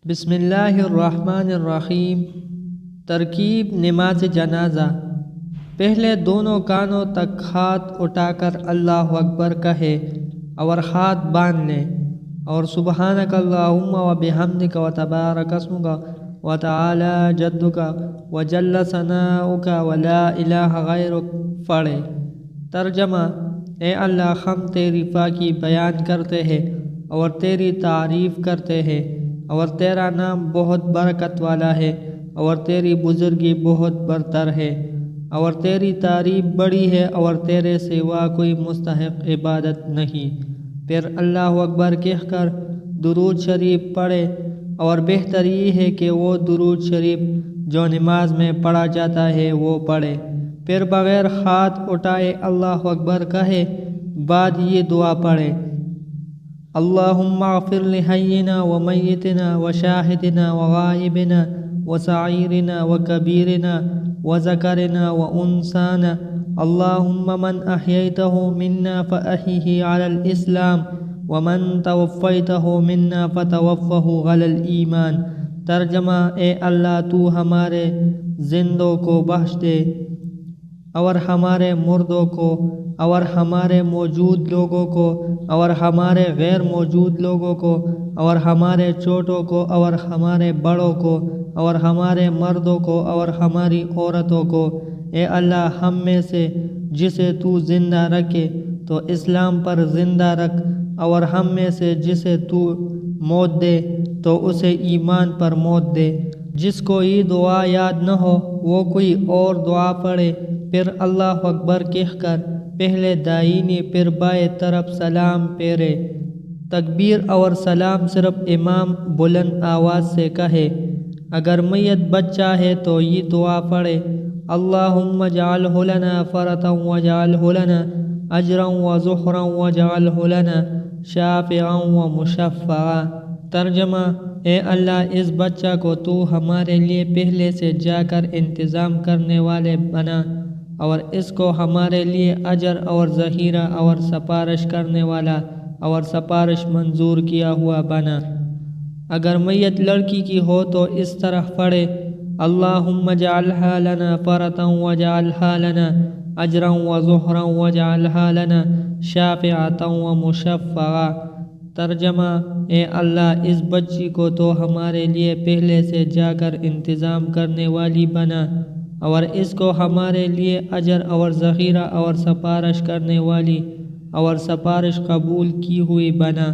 بسم اللہ الرحمن الرحیم۔ ترکیب نماز جنازہ۔ پہلے دونوں کانوں تک ہاتھ اٹھا کر اللہ اکبر کہے اور ہاتھ باندھ لیں اور سبحانک اللہم و بحمدک و تبارک اسمک و تعالی جدک و جل ثناؤک و لا الہ غیرک پڑھے۔ ترجمہ: اے اللہ، ہم تیری پاکی بیان کرتے ہیں اور تیری تعریف کرتے ہیں، اور تیرا نام بہت برکت والا ہے، اور تیری بزرگی بہت برتر ہے، اور تیری تعریف بڑی ہے، اور تیرے سوا کوئی مستحق عبادت نہیں۔ پھر اللہ اکبر کہہ کر درود شریف پڑھے، اور بہتر یہ ہے کہ وہ درود شریف جو نماز میں پڑھا جاتا ہے وہ پڑھے۔ پھر بغیر ہاتھ اٹھائے اللہ اکبر کہے، بعد یہ دعا پڑھے: اللہم اغفر لحینا و میتنا و شاہدنا و غائبنا و صغیرنا و کبیرنا و ذکرنا و انثانا، اللہم من احییتہ منا فاحیہ علی الاسلام ومن توفیتہ منا فتوفہ علی الایمان۔ ترجمہ: اے اللہ، تو ہمارے زندوں کو بخش دے اور ہمارے مردوں کو، اور ہمارے موجود لوگوں کو اور ہمارے غیر موجود لوگوں کو، اور ہمارے چھوٹوں کو اور ہمارے بڑوں کو، اور ہمارے مردوں کو اور ہماری عورتوں کو۔ اے اللہ، ہم میں سے جسے تو زندہ رکھے تو اسلام پر زندہ رکھ، اور ہم میں سے جسے تو موت دے تو اسے ایمان پر موت دے۔ جس کو یہ دعا یاد نہ ہو وہ کوئی اور دعا پڑھے، پھر اللہ اکبر کہہ کر پہلے دائیں پھر بائیں طرف سلام پھیرے۔ تکبیر اور سلام صرف امام بلند آواز سے کہے۔ اگر میت بچہ ہے تو یہ دعا پڑھے: اللہم اجعلہ لنا فرطا واجعلہ لنا اجرا وزخرا واجعلہ لنا شافعا ومشفعا۔ ترجمہ: اے اللہ، اس بچہ کو تو ہمارے لیے پہلے سے جا کر انتظام کرنے والے بنا، اور اس کو ہمارے لیے اجر اور ذخیرہ اور سفارش کرنے والا اور سفارش منظور کیا ہوا بنا۔ اگر میت لڑکی کی ہو تو اس طرح پڑھے: اللہم اجعلہا لنا فرطا واجعلہا لنا اجرا وزخرا واجعلہا لنا شافعتا ومشفعا۔ ترجمہ: اے اللہ، اس بچی کو تو ہمارے لیے پہلے سے جا کر انتظام کرنے والی بنا، اور اس کو ہمارے لیے اجر اور ذخیرہ اور سفارش کرنے والی اور سفارش قبول کی ہوئی بنا۔